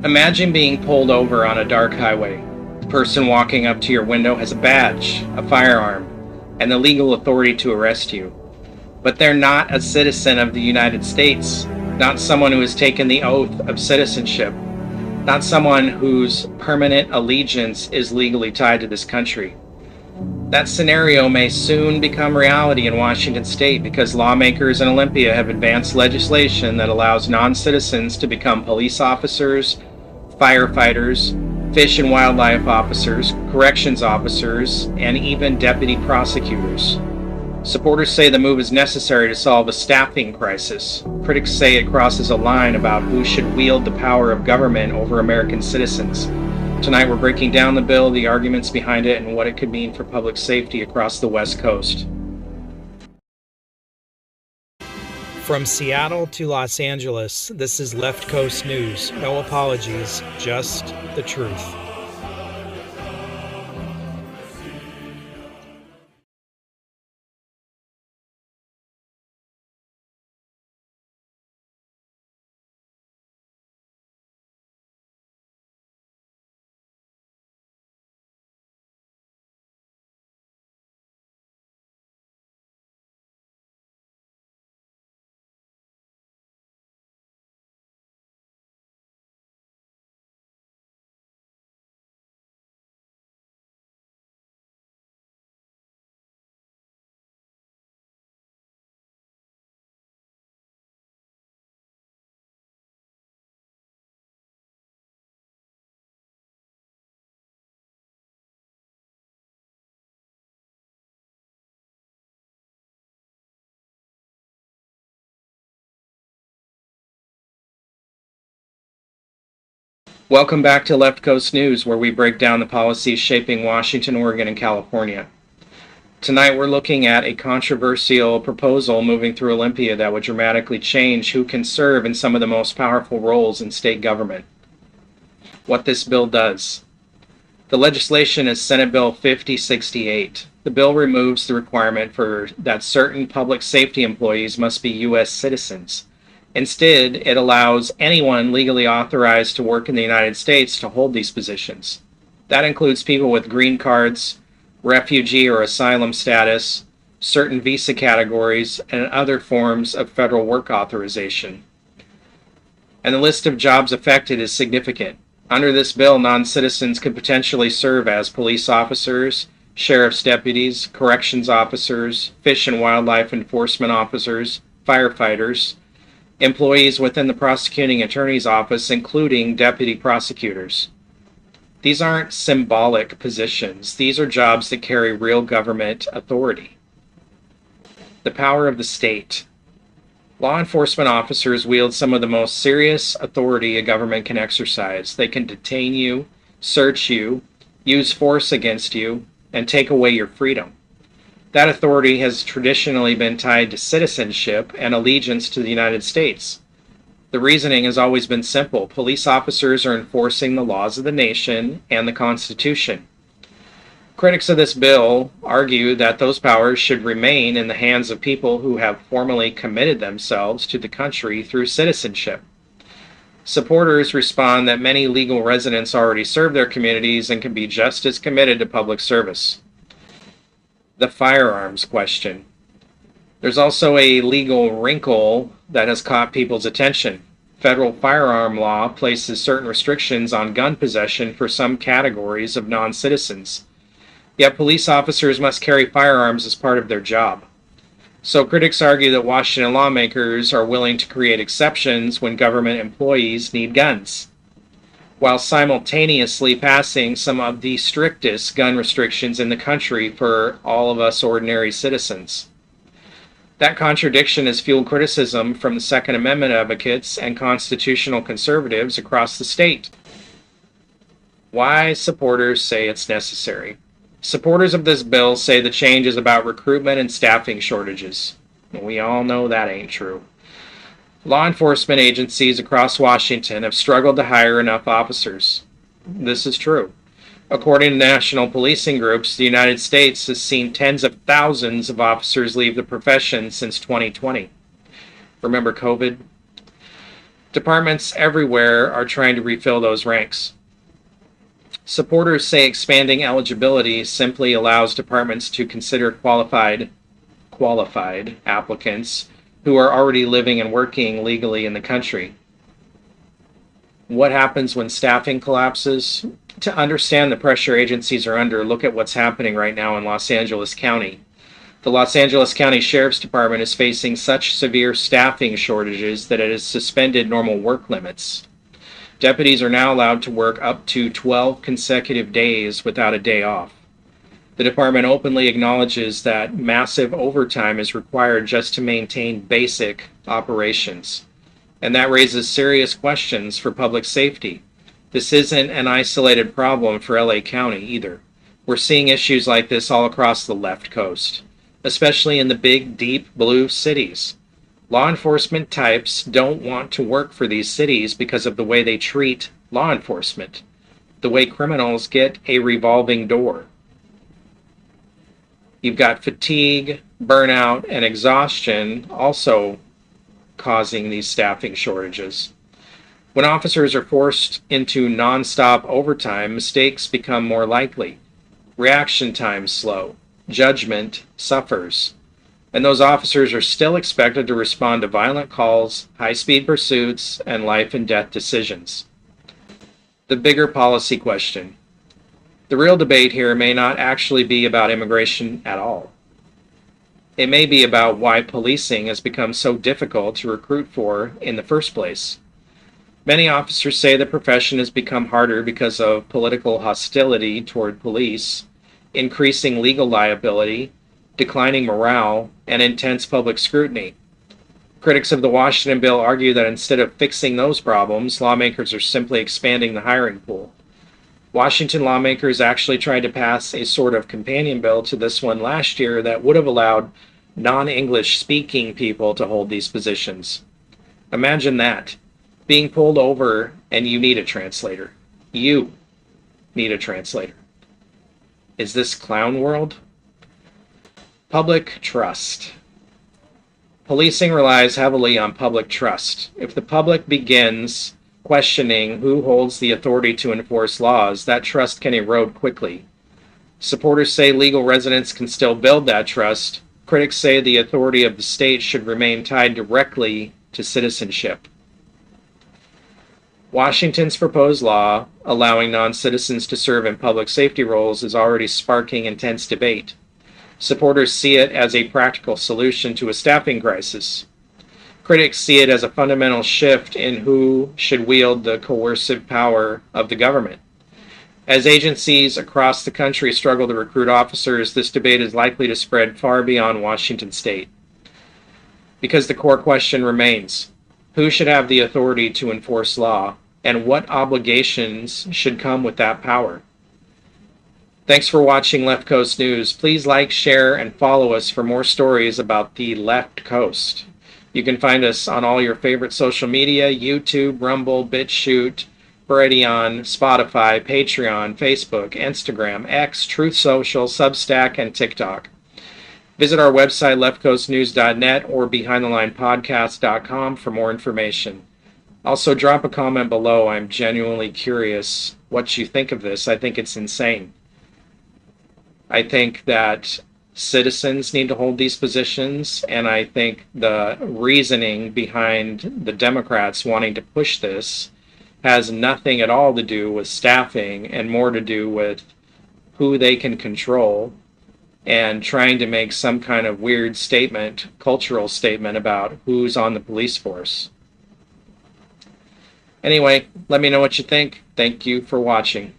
Imagine being pulled over on a dark highway. The person walking up to your window has a badge, a firearm, and the legal authority to arrest you. But they're not a citizen of the United States, not someone who has taken the oath of citizenship, not someone whose permanent allegiance is legally tied to this country. That scenario may soon become reality in Washington state because lawmakers in Olympia have advanced legislation that allows non-citizens to become police officers, firefighters, fish and wildlife officers, corrections officers, and even deputy prosecutors. Supporters say the move is necessary to solve a staffing crisis. Critics say it crosses a line about who should wield the power of government over American citizens. Tonight we're breaking down the bill, the arguments behind it, and what it could mean for public safety across the West Coast. From Seattle to Los Angeles, this is Left Coast News. No apologies, just the truth. Welcome back to Left Coast News, where we break down the policies shaping Washington, Oregon, and California. Tonight we're looking at a controversial proposal moving through Olympia that would dramatically change who can serve in some of the most powerful roles in state government. What this bill does. The legislation is Senate Bill 5068. The bill removes the requirement for that certain public safety employees must be U.S. citizens. Instead, it allows anyone legally authorized to work in the United States to hold these positions. That includes people with green cards, refugee or asylum status, certain visa categories, and other forms of federal work authorization. And the list of jobs affected is significant. Under this bill, non-citizens could potentially serve as police officers, sheriff's deputies, corrections officers, fish and wildlife enforcement officers, firefighters, employees within the prosecuting attorney's office, including deputy prosecutors. These aren't symbolic positions. These are jobs that carry real government authority. The power of the state. Law enforcement officers wield some of the most serious authority a government can exercise. They can detain you, search you, use force against you, and take away your freedom. That authority has traditionally been tied to citizenship and allegiance to the United States. The reasoning has always been simple. Police officers are enforcing the laws of the nation and the Constitution. Critics of this bill argue that those powers should remain in the hands of people who have formally committed themselves to the country through citizenship. Supporters respond that many legal residents already serve their communities and can be just as committed to public service. The firearms question. There's also a legal wrinkle that has caught people's attention. Federal firearm law places certain restrictions on gun possession for some categories of non-citizens. Yet police officers must carry firearms as part of their job. So critics argue that Washington lawmakers are willing to create exceptions when government employees need guns, while simultaneously passing some of the strictest gun restrictions in the country for all of us ordinary citizens. That contradiction has fueled criticism from the Second Amendment advocates and constitutional conservatives across the state. Why supporters say it's necessary. Supporters of this bill say the change is about recruitment and staffing shortages. We all know that ain't true. Law enforcement agencies across Washington have struggled to hire enough officers. This is true. According to national policing groups, the United States has seen tens of thousands of officers leave the profession since 2020. Remember COVID? Departments everywhere are trying to refill those ranks. Supporters say expanding eligibility simply allows departments to consider qualified applicants who are already living and working legally in the country. What happens when staffing collapses? To understand the pressure agencies are under, look at what's happening right now in Los Angeles County. The Los Angeles County Sheriff's Department is facing such severe staffing shortages that it has suspended normal work limits. Deputies are now allowed to work up to 12 consecutive days without a day off. The department openly acknowledges that massive overtime is required just to maintain basic operations. And that raises serious questions for public safety. This isn't an isolated problem for LA County either. We're seeing issues like this all across the left coast, especially in the big, deep blue cities. Law enforcement types don't want to work for these cities because of the way they treat law enforcement, the way criminals get a revolving door. You've got fatigue, burnout, and exhaustion also causing these staffing shortages. When officers are forced into nonstop overtime, mistakes become more likely. Reaction times slow. Judgment suffers. And those officers are still expected to respond to violent calls, high-speed pursuits, and life and death decisions. The bigger policy question. The real debate here may not actually be about immigration at all. It may be about why policing has become so difficult to recruit for in the first place. Many officers say the profession has become harder because of political hostility toward police, increasing legal liability, declining morale, and intense public scrutiny. Critics of the Washington bill argue that instead of fixing those problems, lawmakers are simply expanding the hiring pool. Washington lawmakers actually tried to pass a sort of companion bill to this one last year that would have allowed non-English speaking people to hold these positions. Imagine that. Being pulled over and you need a translator. You need a translator. Is this clown world? Public trust. Policing relies heavily on public trust. If the public begins questioning who holds the authority to enforce laws, that trust can erode quickly. Supporters say legal residents can still build that trust. Critics say the authority of the state should remain tied directly to citizenship. Washington's proposed law allowing non-citizens to serve in public safety roles is already sparking intense debate. Supporters see it as a practical solution to a staffing crisis. Critics see it as a fundamental shift in who should wield the coercive power of the government. As agencies across the country struggle to recruit officers, this debate is likely to spread far beyond Washington state. Because the core question remains, who should have the authority to enforce law, and what obligations should come with that power? Thanks for watching Left Coast News. Please like, share, and follow us for more stories about the Left Coast. You can find us on all your favorite social media, YouTube, Rumble, BitChute, Brighteon, Spotify, Patreon, Facebook, Instagram, X, Truth Social, Substack, and TikTok. Visit our website, leftcoastnews.net or behindthelinepodcast.com for more information. Also, drop a comment below. I'm genuinely curious what you think of this. I think it's insane. I think that citizens need to hold these positions, and I think the reasoning behind the Democrats wanting to push this has nothing at all to do with staffing and more to do with who they can control and trying to make some kind of weird statement, cultural statement about who's on the police force. Anyway, let me know what you think. Thank you for watching.